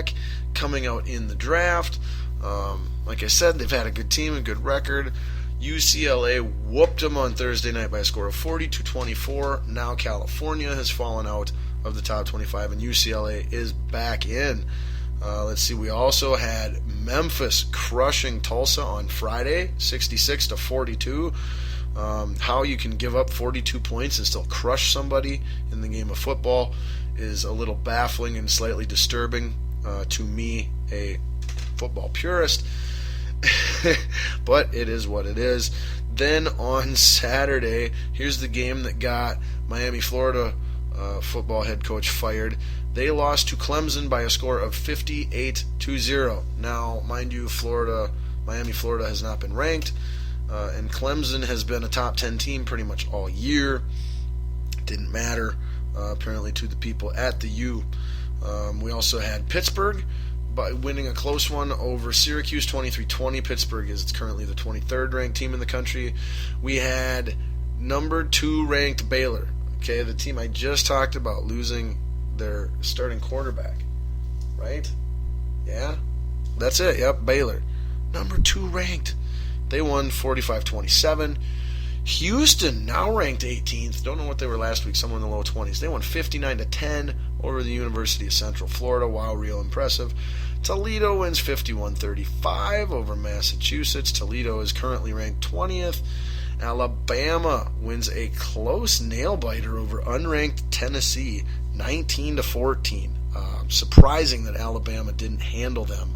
Tech coming out in the draft. Like I said, they've had a good team, a good record. UCLA whooped them on Thursday night by a score of 40-24. Now California has fallen out of the top 25, and UCLA is back in. Let's see, we also had Memphis crushing Tulsa on Friday, 66-42. How you can give up 42 points and still crush somebody in the game of football is a little baffling and slightly disturbing to me, a football purist. But it is what it is. Then on Saturday, here's the game that got Miami, Florida football head coach fired. They lost to Clemson by a score of 58-0. Now, mind you, Miami, Florida has not been ranked, and Clemson has been a top 10 team pretty much all year. Didn't matter, apparently, to the people at the U. We also had Pittsburgh by winning a close one over Syracuse, 23-20. Pittsburgh is currently the 23rd ranked team in the country. We had number 2 ranked Baylor, okay, the team I just talked about losing their starting quarterback, right? Yeah, that's it. Yep, Baylor, number 2 ranked. They won 45-27. Houston, now ranked 18th. Don't know what they were last week, somewhere in the low 20s. They won 59-10 over the University of Central Florida. Wow, real impressive. Toledo wins 51-35 over Massachusetts. Toledo is currently ranked 20th. Alabama wins a close nail-biter over unranked Tennessee, 19-14. Surprising that Alabama didn't handle them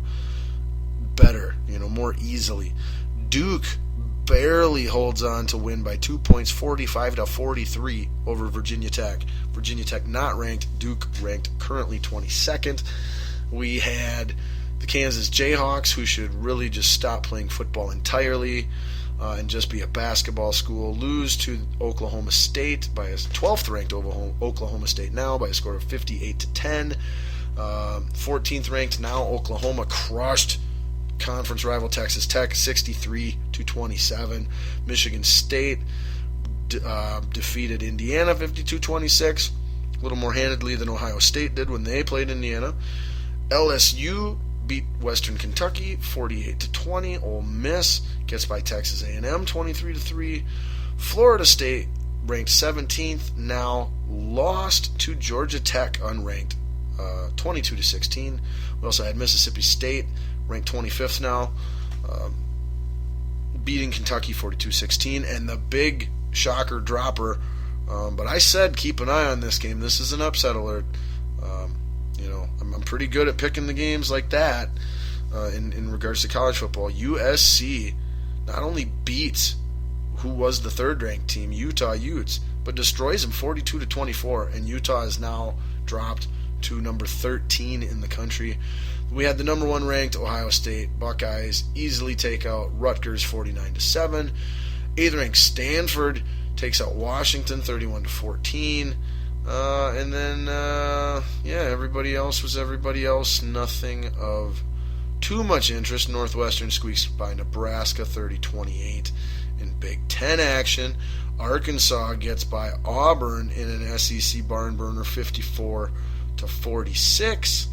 better, more easily. Duke barely holds on to win by 2 points, 45-43 over Virginia Tech. Virginia Tech not ranked, Duke ranked currently 22nd. We had the Kansas Jayhawks, who should really just stop playing football entirely and just be a basketball school, lose to Oklahoma State by a 12th ranked Oklahoma State now by a score of 58-10. 14th ranked now Oklahoma crushed conference rival Texas Tech 63-27. Michigan State defeated Indiana 52-26, a little more handedly than Ohio State did when they played Indiana. LSU beat Western Kentucky 48-20. Ole Miss gets by Texas A&M 23-3. Florida State, ranked 17th, now lost to Georgia Tech unranked 22-16. We also had Mississippi State, ranked 25th now, beating Kentucky 42-16, and the big shocker dropper. But I said keep an eye on this game. This is an upset alert. I'm pretty good at picking the games like that in regards to college football. USC not only beats who was the third-ranked team, Utah Utes, but destroys them 42-24, and Utah is now dropped to number 13 in the country. We had the number 1 ranked Ohio State Buckeyes easily take out Rutgers 49-7. 8th ranked Stanford takes out Washington 31-14. And then everybody else was everybody else. Nothing of too much interest. Northwestern squeaks by Nebraska 30-28. In Big Ten action, Arkansas gets by Auburn in an SEC barn burner 54-46.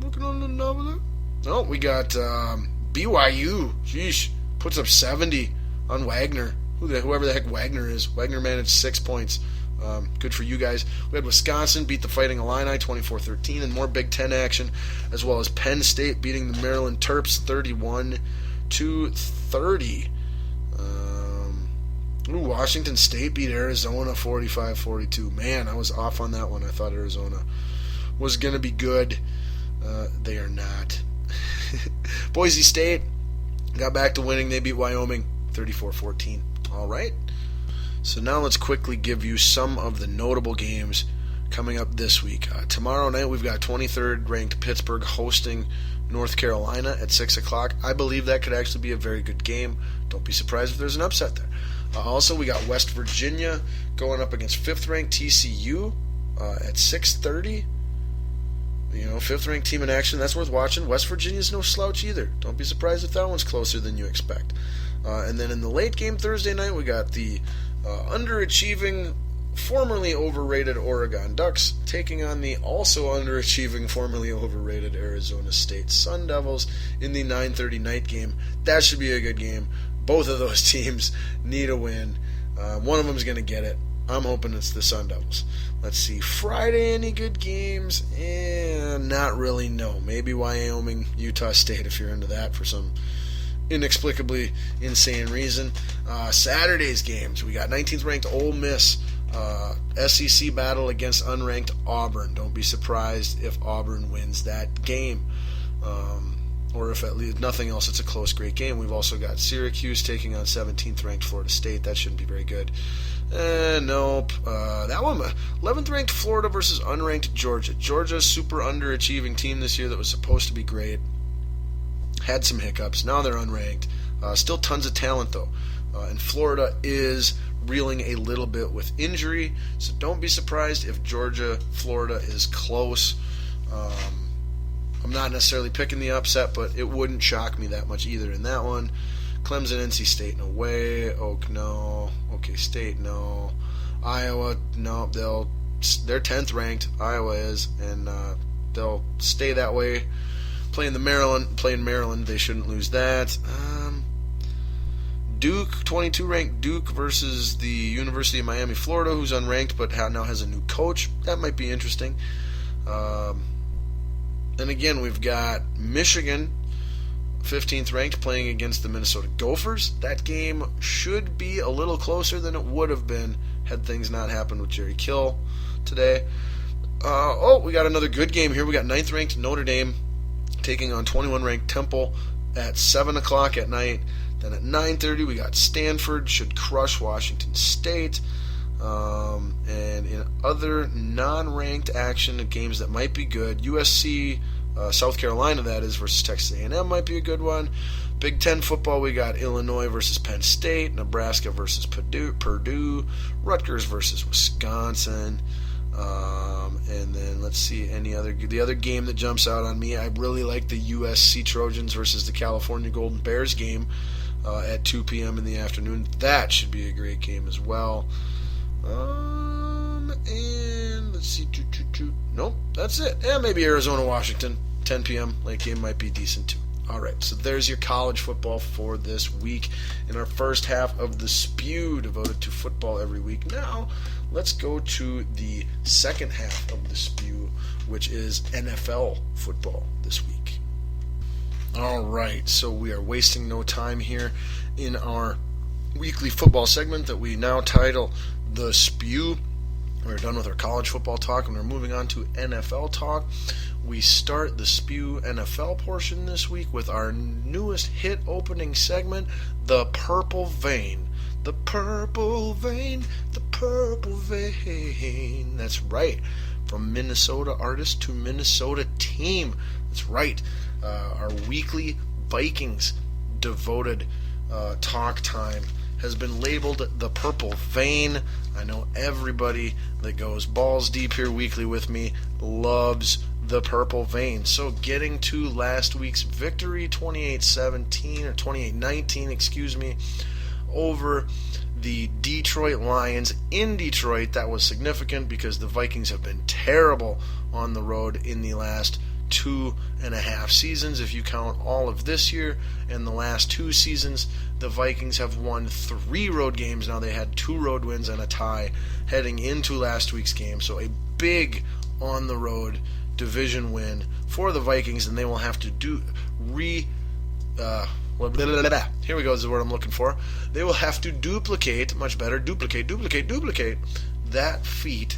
Looking on the number there. Oh, we got BYU. Sheesh, puts up 70 on Wagner. Whoever the heck Wagner is. Wagner managed 6 points. Good for you guys. We had Wisconsin beat the Fighting Illini 24-13, and more Big Ten action, as well as Penn State beating the Maryland Terps 31-30. Washington State beat Arizona 45-42. Man, I was off on that one. I thought Arizona was going to be good. They are not. Boise State got back to winning. They beat Wyoming 34-14. All right. So now let's quickly give you some of the notable games coming up this week. Tomorrow night we've got 23rd ranked Pittsburgh hosting North Carolina at 6 o'clock. I believe that could actually be a very good game. Don't be surprised if there's an upset there. Also, we got West Virginia going up against 5th ranked TCU at 6:30. 5th ranked team in action. That's worth watching. West Virginia's no slouch either. Don't be surprised if that one's closer than you expect. And then in the late game Thursday night, we got the underachieving formerly overrated Oregon Ducks taking on the also underachieving, formerly overrated Arizona State Sun Devils in the 9:30 night game. That should be a good game. Both of those teams need a win. One of them is going to get it. I'm hoping it's the Sun Devils. Let's see. Friday, any good games? Not really, no. Maybe Wyoming, Utah State, if you're into that for some inexplicably insane reason. Saturday's games, we got 19th ranked Ole Miss, SEC battle against unranked Auburn. Don't be surprised if Auburn wins that game. Or if at least nothing else, it's a close, great game. We've also got Syracuse taking on 17th ranked Florida State. That shouldn't be very good. Nope. That one, 11th ranked Florida versus unranked Georgia. Georgia, super underachieving team this year that was supposed to be great. Had some hiccups. Now they're unranked. Still tons of talent, though. And Florida is reeling a little bit with injury. So don't be surprised if Georgia-Florida is close. I'm not necessarily picking the upset, but it wouldn't shock me that much either in that one. Clemson, NC State, no way. Oak, no. OK State, no. Iowa, no. They're 10th ranked. Iowa is, and they'll stay that way. Playing Maryland, they shouldn't lose that. Duke, 22 ranked Duke versus the University of Miami, Florida, who's unranked but now has a new coach. That might be interesting. And again, we've got Michigan, 15th ranked, playing against the Minnesota Gophers. That game should be a little closer than it would have been had things not happened with Jerry Kill today. We got another good game here. We got 9th ranked Notre Dame taking on 21 ranked Temple at 7 o'clock at night. Then at 9:30 we got Stanford should crush Washington State. And in other non-ranked action, games that might be good, USC, South Carolina that is, versus Texas A&M might be a good one. Big Ten football, we got Illinois versus Penn State, Nebraska versus Purdue, Rutgers versus Wisconsin. And then let's see the other game that jumps out on me. I really like the USC Trojans versus the California Golden Bears game at 2 p.m. in the afternoon. That should be a great game as well. And let's see. Nope, that's it. Maybe Arizona, Washington, 10 p.m. late game might be decent too. All right, so there's your college football for this week in our first half of the Spew devoted to football every week. Now, let's go to the second half of the Spew, which is NFL football this week. All right, so we are wasting no time here in our weekly football segment that we now title The Spew. We're done with our college football talk and we're moving on to NFL talk. We start the Spew NFL portion this week with our newest hit opening segment, The Purple Vein. The Purple Vein, the Purple Vein. That's right. From Minnesota artist to Minnesota team. That's right. Our weekly Vikings devoted talk time has been labeled The Purple Vein. I know everybody that goes balls deep here weekly with me loves The Purple Vein. So getting to last week's victory, 28-17 or 28-19, excuse me, over the Detroit Lions in Detroit. That was significant because the Vikings have been terrible on the road in the last 2.5 seasons. If you count all of this year and the last 2 seasons, the Vikings have won 3 road games. Now they had 2 road wins and a tie heading into last week's game. So a big on the road division win for the Vikings, and they will have to here we go, is the word I'm looking for. They will have to duplicate that feat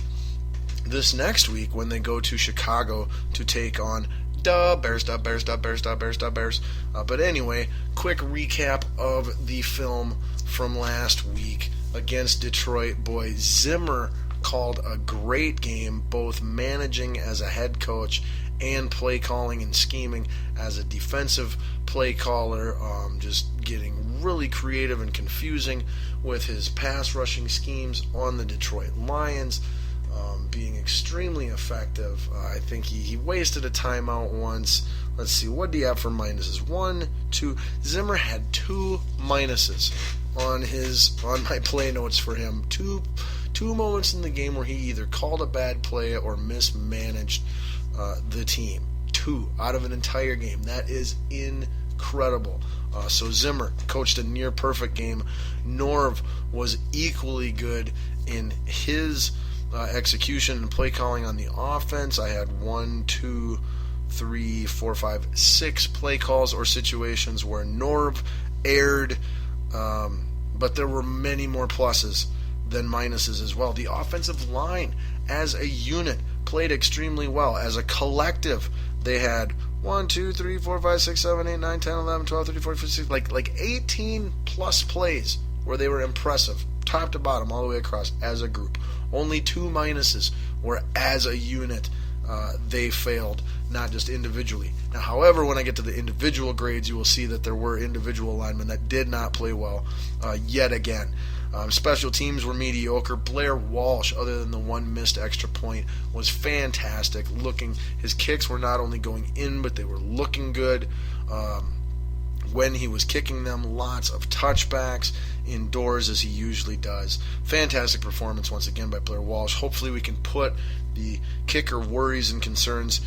this next week when they go to Chicago to take on the Bears. But anyway, quick recap of the film from last week against Detroit. Boy, Zimmer called a great game, both managing as a head coach and play calling and scheming as a defensive play caller, just getting really creative and confusing with his pass rushing schemes on the Detroit Lions, being extremely effective. I think he wasted a timeout once. Let's see, what do you have for minuses? 1, 2. Zimmer had 2 minuses on my play notes for him. Two 2 moments in the game where he either called a bad play or mismanaged the team. 2 out of an entire game. That is incredible. So Zimmer coached a near perfect game. Norv was equally good in his execution and play calling on the offense. I had 6 play calls or situations where Norv erred, but there were many more pluses than minuses as well. The offensive line as a unit played extremely well. As a collective, they had 1, 2, 3, 4, 5, 6, 7, 8, 9, 10, 11, 12, 13, 14, 15, 16, like 18 plus plays where they were impressive, top to bottom, all the way across as a group. Only 2 minuses where as a unit they failed, not just individually. Now, however, when I get to the individual grades, you will see that there were individual linemen that did not play well yet again. Special teams were mediocre. Blair Walsh, other than the 1 missed extra point, was fantastic. His kicks were not only going in, but they were looking good. When he was kicking them, lots of touchbacks indoors as he usually does. Fantastic performance once again by Blair Walsh. Hopefully we can put the kicker worries and concerns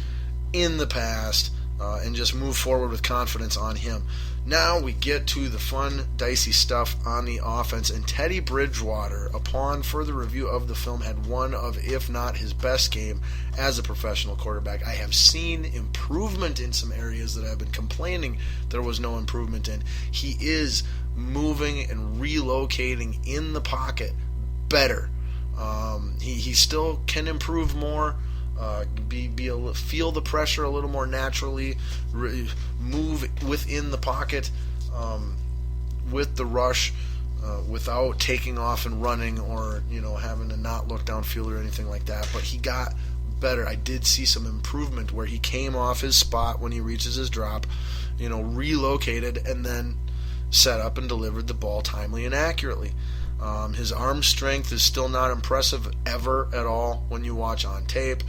in the past and just move forward with confidence on him. Now we get to the fun, dicey stuff on the offense, and Teddy Bridgewater, upon further review of the film, had one of, if not his best game as a professional quarterback. I have seen improvement in some areas that I've been complaining there was no improvement in. He is moving and relocating in the pocket better. He still can improve more. Feel the pressure a little more naturally, move within the pocket with the rush without taking off and running or having to not look downfield or anything like that. But he got better. I did see some improvement where he came off his spot when he reaches his drop, relocated and then set up and delivered the ball timely and accurately. His arm strength is still not impressive ever at all when you watch on tape.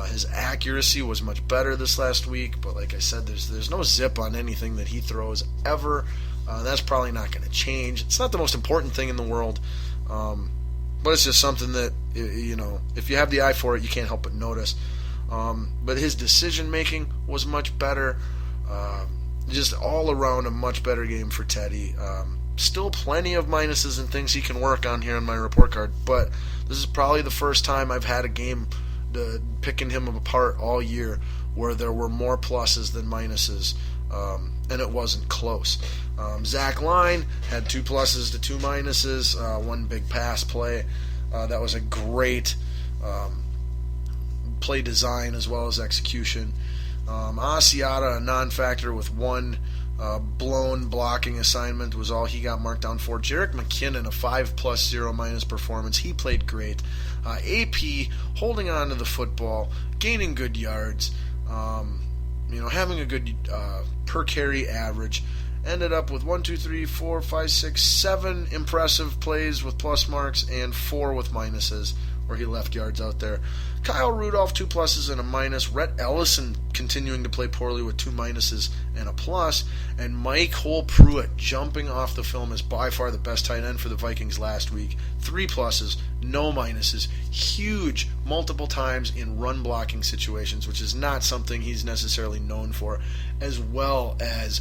His accuracy was much better this last week, but like I said, there's no zip on anything that he throws ever. That's probably not going to change. It's not the most important thing in the world, but it's just something that, if you have the eye for it, you can't help but notice. But his decision making was much better. Just all around a much better game for Teddy. Still plenty of minuses and things he can work on here on my report card, but this is probably the first time I've had a game picking him apart all year where there were more pluses than minuses, and it wasn't close. Zach Line had 2 pluses to 2 minuses, 1 big pass play. That was a great play design as well as execution. Asiata, a non-factor with 1 blown blocking assignment, was all he got marked down for. Jerick McKinnon, a 5+ 0- performance. He played great. AP holding on to the football, gaining good yards, having a good per carry average. Ended up with 1, 2, 3, 4, 5, 6, 7 impressive plays with plus marks and 4 with minuses where he left yards out there. Kyle Rudolph, 2 pluses and a minus. Rhett Ellison continuing to play poorly with 2 minuses and a plus. And MyCole Pruitt jumping off the film as by far the best tight end for the Vikings last week. 3 pluses, no minuses. Huge multiple times in run blocking situations, which is not something he's necessarily known for, as well as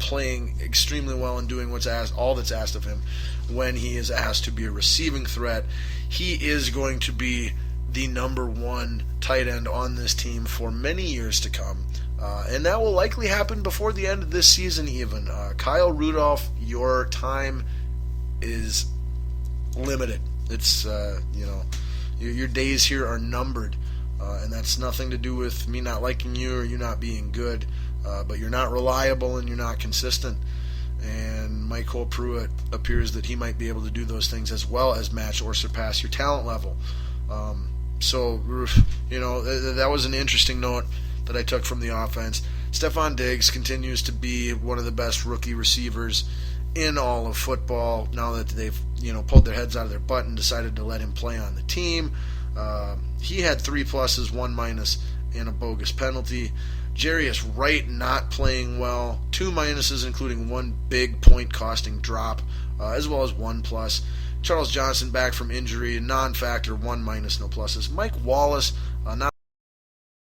playing extremely well and doing all that's asked of him when he is asked to be a receiving threat. He is going to be the number 1 tight end on this team for many years to come, and that will likely happen before the end of this season even. Kyle Rudolph, your time is limited. It's your days here are numbered, and that's nothing to do with me not liking you or you not being good. But you're not reliable and you're not consistent. And MyCole Pruitt appears that he might be able to do those things as well as match or surpass your talent level. So that was an interesting note that I took from the offense. Stephon Diggs continues to be one of the best rookie receivers in all of football now that they've pulled their heads out of their butt and decided to let him play on the team. He had 3 pluses, 1 minus, and a bogus penalty. Jarius Wright not playing well, 2 minuses including 1 big point costing drop, as well as 1 plus. Charles Johnson back from injury, non-factor, 1-, no pluses. Mike Wallace, not